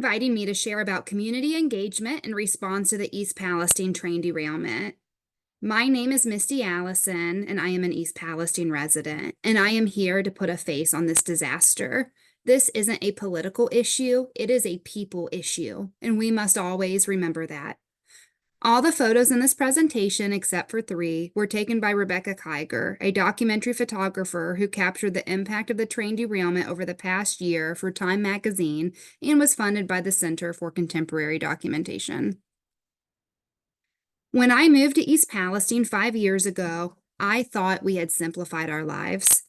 inviting me to share about community engagement in response to the East Palestine train derailment. My name is Misti Allison, and I am an East Palestine resident, and I am here to put a face on this disaster. This isn't a political issue, it is a people issue, and we must always remember that. All the photos in this presentation, except for 3, were taken by Rebecca Kiger, a documentary photographer who captured the impact of the train derailment over the past year for Time magazine and was funded by the Center for Contemporary Documentation. When I moved to East Palestine 5 years ago, I thought we had simplified our lives.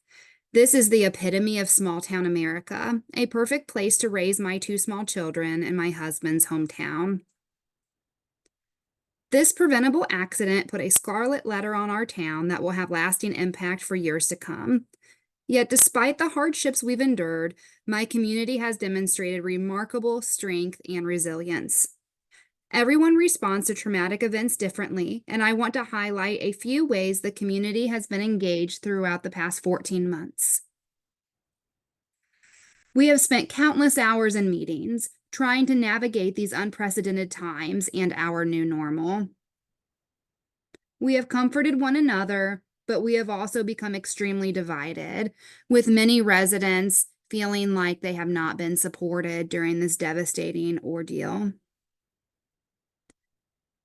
This is the epitome of small-town America, a perfect place to raise my 2 small children in my husband's hometown. This preventable accident put a scarlet letter on our town that will have lasting impact for years to come. Yet despite the hardships we've endured, my community has demonstrated remarkable strength and resilience. Everyone responds to traumatic events differently, and I want to highlight a few ways the community has been engaged throughout the past 14 months. We have spent countless hours in meetings, trying to navigate these unprecedented times and our new normal. We have comforted one another, but we have also become extremely divided, with many residents feeling like they have not been supported during this devastating ordeal.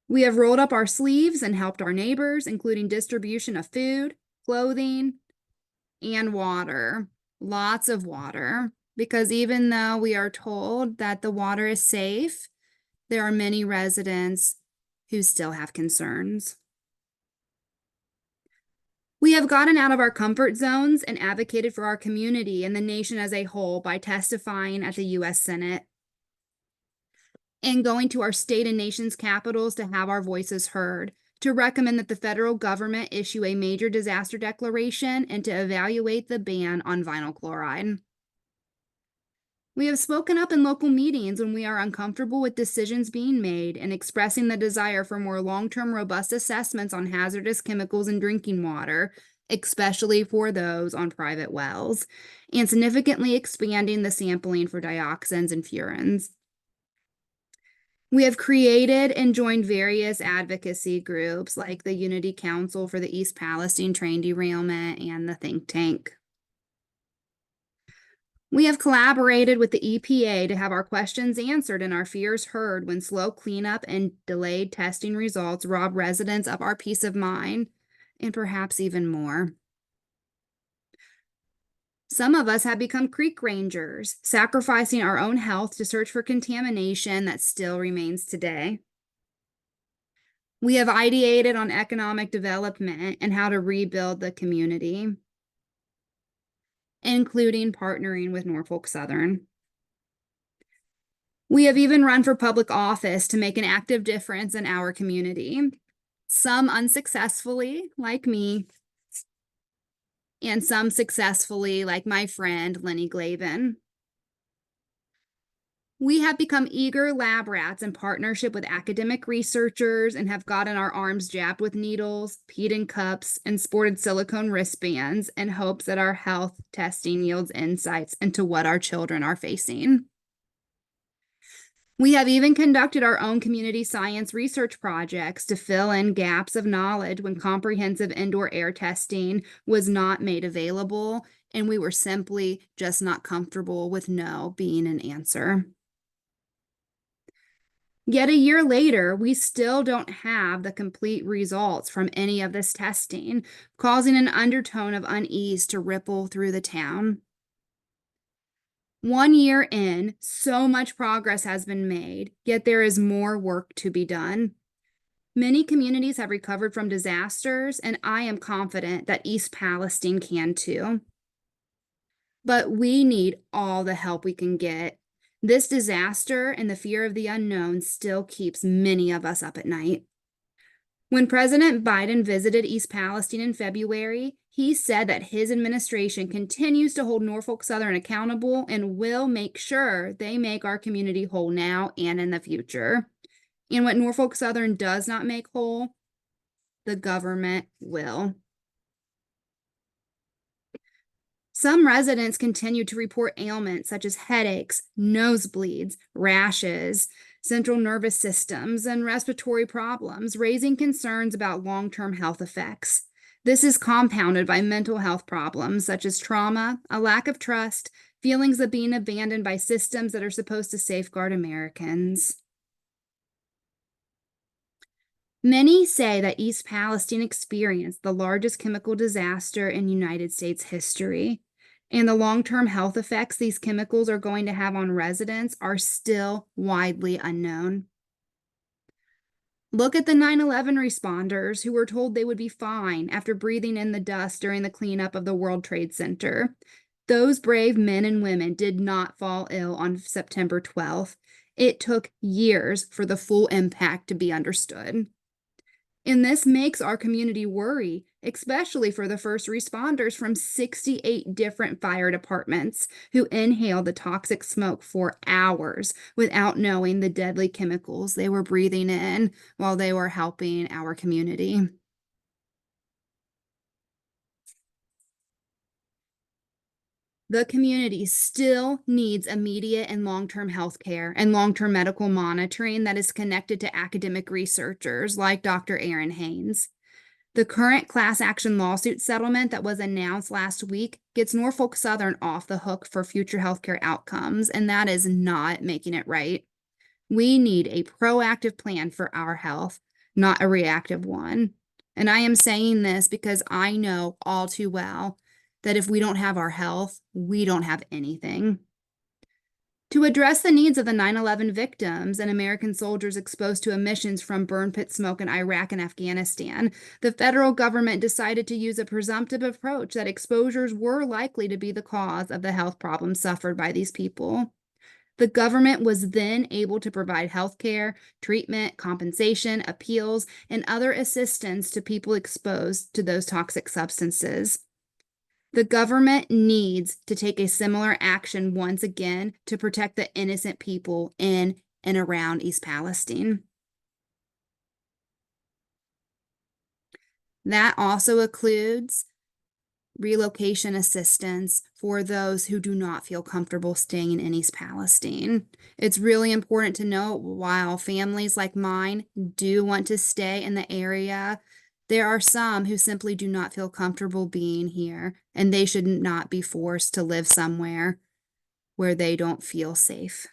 We have rolled up our sleeves and helped our neighbors, including distribution of food, clothing, and water. Lots of water. Because even though we are told that the water is safe, there are many residents who still have concerns. We have gotten out of our comfort zones and advocated for our community and the nation as a whole by testifying at the U.S. Senate and going to our state and nation's capitals to have our voices heard, to recommend that the federal government issue a major disaster declaration and to evaluate the ban on vinyl chloride. We have spoken up in local meetings when we are uncomfortable with decisions being made and expressing the desire for more long-term robust assessments on hazardous chemicals in drinking water, especially for those on private wells, and significantly expanding the sampling for dioxins and furans. We have created and joined various advocacy groups like the Unity Council for the East Palestine train derailment and the think tank. We have collaborated with the EPA to have our questions answered and our fears heard when slow cleanup and delayed testing results rob residents of our peace of mind, and perhaps even more. Some of us have become creek rangers, sacrificing our own health to search for contamination that still remains today. We have ideated on economic development and how to rebuild the community, including partnering with Norfolk Southern. We have even run for public office to make an active difference in our community, some unsuccessfully, like me, and some successfully, like my friend Lenny Glavin. We have become eager lab rats in partnership with academic researchers and have gotten our arms jabbed with needles, peed in cups, and sported silicone wristbands in hopes that our health testing yields insights into what our children are facing. We have even conducted our own community science research projects to fill in gaps of knowledge when comprehensive indoor air testing was not made available, and we were simply just not comfortable with no being an answer. Yet a year later, we still don't have the complete results from any of this testing, causing an undertone of unease to ripple through the town. 1 year in, so much progress has been made, yet there is more work to be done. Many communities have recovered from disasters, and I am confident that East Palestine can too. But we need all the help we can get. This disaster and the fear of the unknown still keeps many of us up at night. When President Biden visited East Palestine in February, he said that his administration continues to hold Norfolk Southern accountable and will make sure they make our community whole now and in the future. And what Norfolk Southern does not make whole, the government will. Some residents continue to report ailments such as headaches, nosebleeds, rashes, central nervous systems, and respiratory problems, raising concerns about long-term health effects. This is compounded by mental health problems such as trauma, a lack of trust, feelings of being abandoned by systems that are supposed to safeguard Americans. Many say that East Palestine experienced the largest chemical disaster in United States history, and the long-term health effects these chemicals are going to have on residents are still widely unknown. Look at the 9/11 responders who were told they would be fine after breathing in the dust during the cleanup of the World Trade Center. Those brave men and women did not fall ill on September 12th. It took years for the full impact to be understood. And this makes our community worry, especially for the first responders from 68 different fire departments who inhaled the toxic smoke for hours without knowing the deadly chemicals they were breathing in while they were helping our community. The community still needs immediate and long-term health care and long-term medical monitoring that is connected to academic researchers like Dr. Aaron Haynes. The current class action lawsuit settlement that was announced last week gets Norfolk Southern off the hook for future healthcare outcomes, and that is not making it right. We need a proactive plan for our health, not a reactive one. And I am saying this because I know all too well that if we don't have our health, we don't have anything. To address the needs of the 9/11 victims and American soldiers exposed to emissions from burn pit smoke in Iraq and Afghanistan, the federal government decided to use a presumptive approach that exposures were likely to be the cause of the health problems suffered by these people. The government was then able to provide health care, treatment, compensation, appeals, and other assistance to people exposed to those toxic substances. The government needs to take a similar action once again to protect the innocent people in and around East Palestine. That also includes relocation assistance for those who do not feel comfortable staying in East Palestine. It's really important to note while families like mine do want to stay in the area, there are some who simply do not feel comfortable being here, and they should not be forced to live somewhere where they don't feel safe.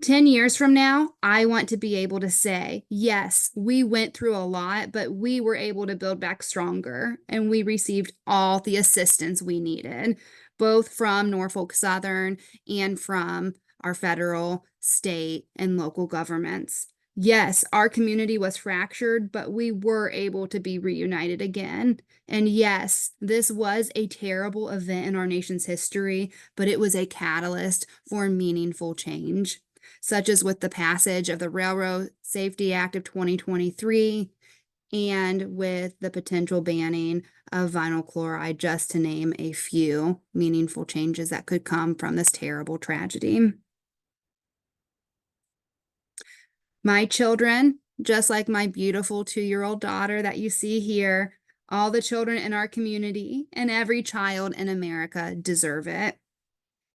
10 years from now, I want to be able to say, yes, we went through a lot, but we were able to build back stronger, and we received all the assistance we needed, both from Norfolk Southern and from our federal, state, and local governments. Yes, our community was fractured, but we were able to be reunited again. And yes, this was a terrible event in our nation's history, but it was a catalyst for meaningful change, such as with the passage of the Railroad Safety Act of 2023 and with the potential banning of vinyl chloride, just to name a few meaningful changes that could come from this terrible tragedy. My children, just like my beautiful 2-year-old daughter that you see here, all the children in our community and every child in America deserve it.